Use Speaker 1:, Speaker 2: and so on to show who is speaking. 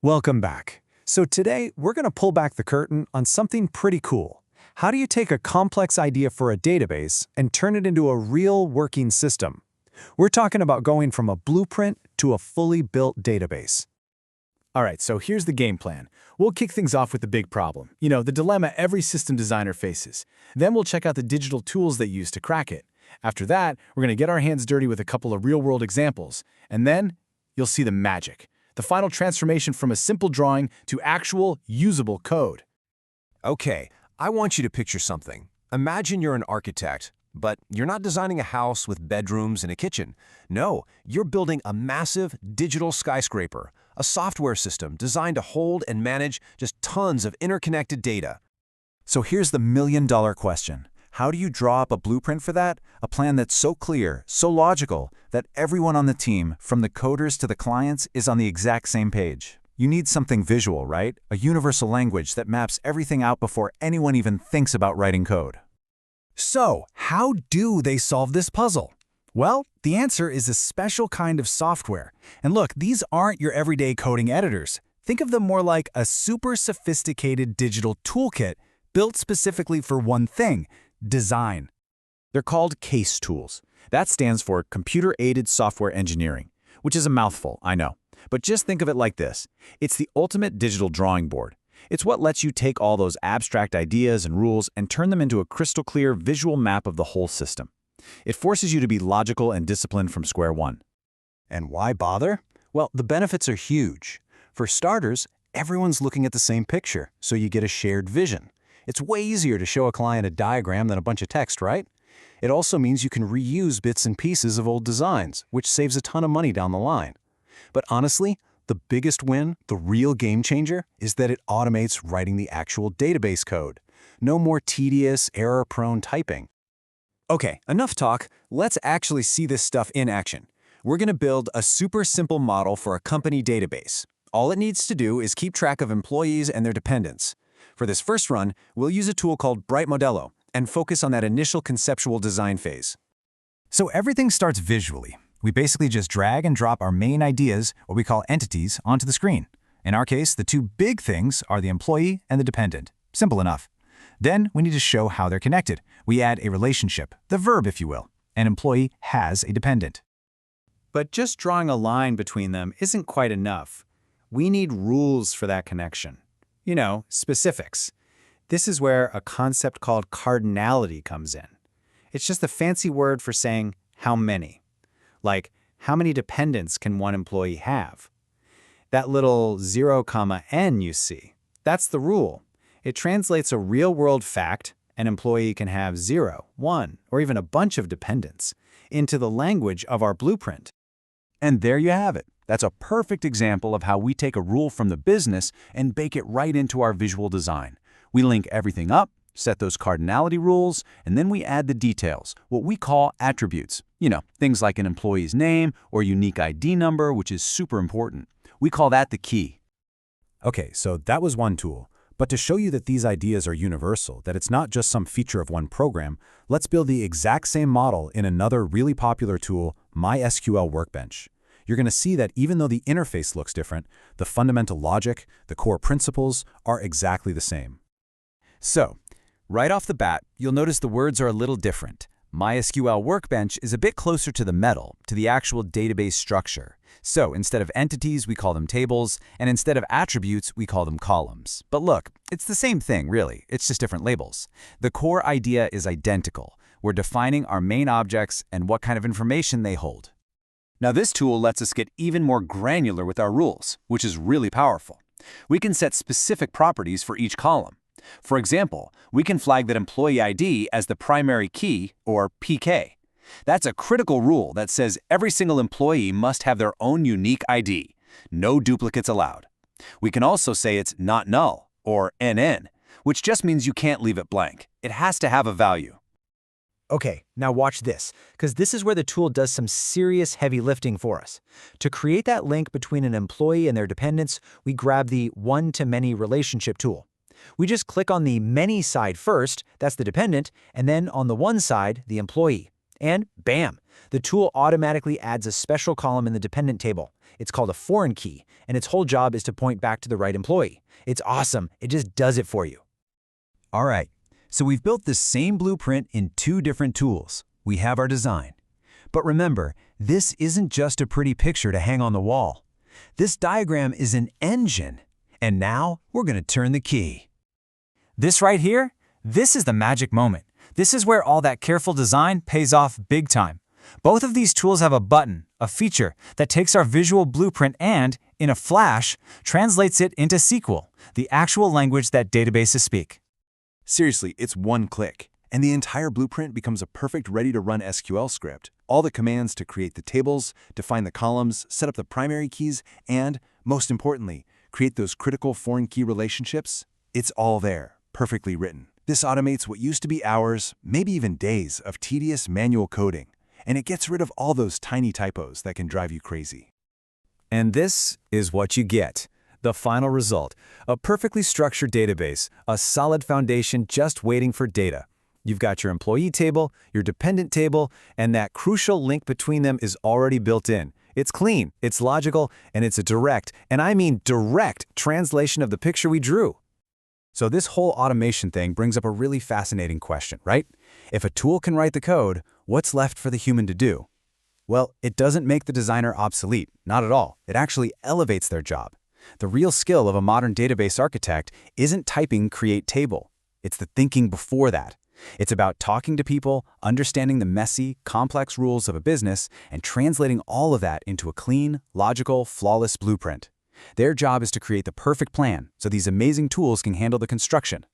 Speaker 1: Welcome back. So today, we're going to pull back the curtain on something pretty cool. How do you take a complex idea for a database and turn it into a real working system? We're talking about going from a blueprint to a fully built database.
Speaker 2: All right, so here's the game plan. We'll kick things off with the big problem, the dilemma every system designer faces. Then we'll check out the digital tools they use to crack it. After that, we're going to get our hands dirty with a couple of real-world examples. And then you'll see the magic. The final transformation from a simple drawing to actual, usable code.
Speaker 3: Okay, I want you to picture something. Imagine you're an architect, but you're not designing a house with bedrooms and a kitchen. No, you're building a massive digital skyscraper, a software system designed to hold and manage just tons of interconnected data.
Speaker 4: So here's the million-dollar question. How do you draw up a blueprint for that? A plan that's so clear, so logical, that everyone on the team, from the coders to the clients, is on the exact same page. You need something visual, right? A universal language that maps everything out before anyone even thinks about writing code.
Speaker 1: So, how do they solve this puzzle? Well, the answer is a special kind of software. And look, these aren't your everyday coding editors. Think of them more like a super sophisticated digital toolkit built specifically for one thing: design.
Speaker 4: They're called CASE tools. That stands for Computer-Aided Software Engineering, which is a mouthful, I know. But just think of it like this. It's the ultimate digital drawing board. It's what lets you take all those abstract ideas and rules and turn them into a crystal clear visual map of the whole system. It forces you to be logical and disciplined from square one.
Speaker 1: And why bother? Well, the benefits are huge. For starters, everyone's looking at the same picture, so you get a shared vision. It's way easier to show a client a diagram than a bunch of text, right? It also means you can reuse bits and pieces of old designs, which saves a ton of money down the line. But honestly, the biggest win, the real game changer, is that it automates writing the actual database code. No more tedious, error-prone typing. Okay, enough talk. Let's actually see this stuff in action. We're going to build a super simple model for a company database. All it needs to do is keep track of employees and their dependents. For this first run, we'll use a tool called BrModelo and focus on that initial conceptual design phase.
Speaker 4: So everything starts visually. We basically just drag and drop our main ideas, what we call entities, onto the screen. In our case, the two big things are the employee and the dependent. Simple enough. Then we need to show how they're connected. We add a relationship, the verb if you will. An employee has a dependent.
Speaker 1: But just drawing a line between them isn't quite enough. We need rules for that connection. Specifics. This is where a concept called cardinality comes in. It's just a fancy word for saying how many. Like, how many dependents can one employee have? That little 0, n you see, that's the rule. It translates a real-world fact, an employee can have 0, 1, or even a bunch of dependents, into the language of our blueprint.
Speaker 4: And there you have it. That's a perfect example of how we take a rule from the business and bake it right into our visual design. We link everything up, set those cardinality rules, and then we add the details, what we call attributes. Things like an employee's name or unique ID number, which is super important. We call that the key.
Speaker 1: Okay, so that was one tool. But to show you that these ideas are universal, that it's not just some feature of one program, let's build the exact same model in another really popular tool, MySQL Workbench. You're going to see that even though the interface looks different, the fundamental logic, the core principles, are exactly the same.
Speaker 4: So, right off the bat, you'll notice the words are a little different. MySQL Workbench is a bit closer to the metal, to the actual database structure. So, instead of entities, we call them tables, and instead of attributes, we call them columns. But look, it's the same thing, really. It's just different labels. The core idea is identical. We're defining our main objects and what kind of information they hold.
Speaker 3: Now this tool lets us get even more granular with our rules, which is really powerful. We can set specific properties for each column. For example, we can flag that employee ID as the primary key, or PK. That's a critical rule that says every single employee must have their own unique ID. No duplicates allowed. We can also say it's not null, or NN, which just means you can't leave it blank. It has to have a value.
Speaker 5: Okay, now watch this, because this is where the tool does some serious heavy lifting for us. To create that link between an employee and their dependents, we grab the one-to-many relationship tool. We just click on the many side first, that's the dependent, and then on the one side, the employee. And bam! The tool automatically adds a special column in the dependent table. It's called a foreign key, and its whole job is to point back to the right employee. It's awesome. It just does it for you.
Speaker 4: All right, so we've built the same blueprint in 2 different tools. We have our design. But remember, this isn't just a pretty picture to hang on the wall. This diagram is an engine. And now we're going to turn the key.
Speaker 6: This right here, this is the magic moment. This is where all that careful design pays off big time. Both of these tools have a button, a feature, that takes our visual blueprint and, in a flash, translates it into SQL, the actual language that databases speak.
Speaker 2: Seriously, it's one click, and the entire blueprint becomes a perfect ready-to-run SQL script. All the commands to create the tables, define the columns, set up the primary keys, and, most importantly, create those critical foreign key relationships, it's all there, perfectly written. This automates what used to be hours, maybe even days, of tedious manual coding, and it gets rid of all those tiny typos that can drive you crazy.
Speaker 4: And this is what you get. The final result, a perfectly structured database, a solid foundation just waiting for data. You've got your employee table, your dependent table, and that crucial link between them is already built in. It's clean, it's logical, and it's a direct, and I mean direct, translation of the picture we drew. So this whole automation thing brings up a really fascinating question, right? If a tool can write the code, what's left for the human to do? Well, it doesn't make the designer obsolete, not at all. It actually elevates their job. The real skill of a modern database architect isn't typing create table. It's the thinking before that. It's about talking to people, understanding the messy, complex rules of a business, and translating all of that into a clean, logical, flawless blueprint. Their job is to create the perfect plan so these amazing tools can handle the construction.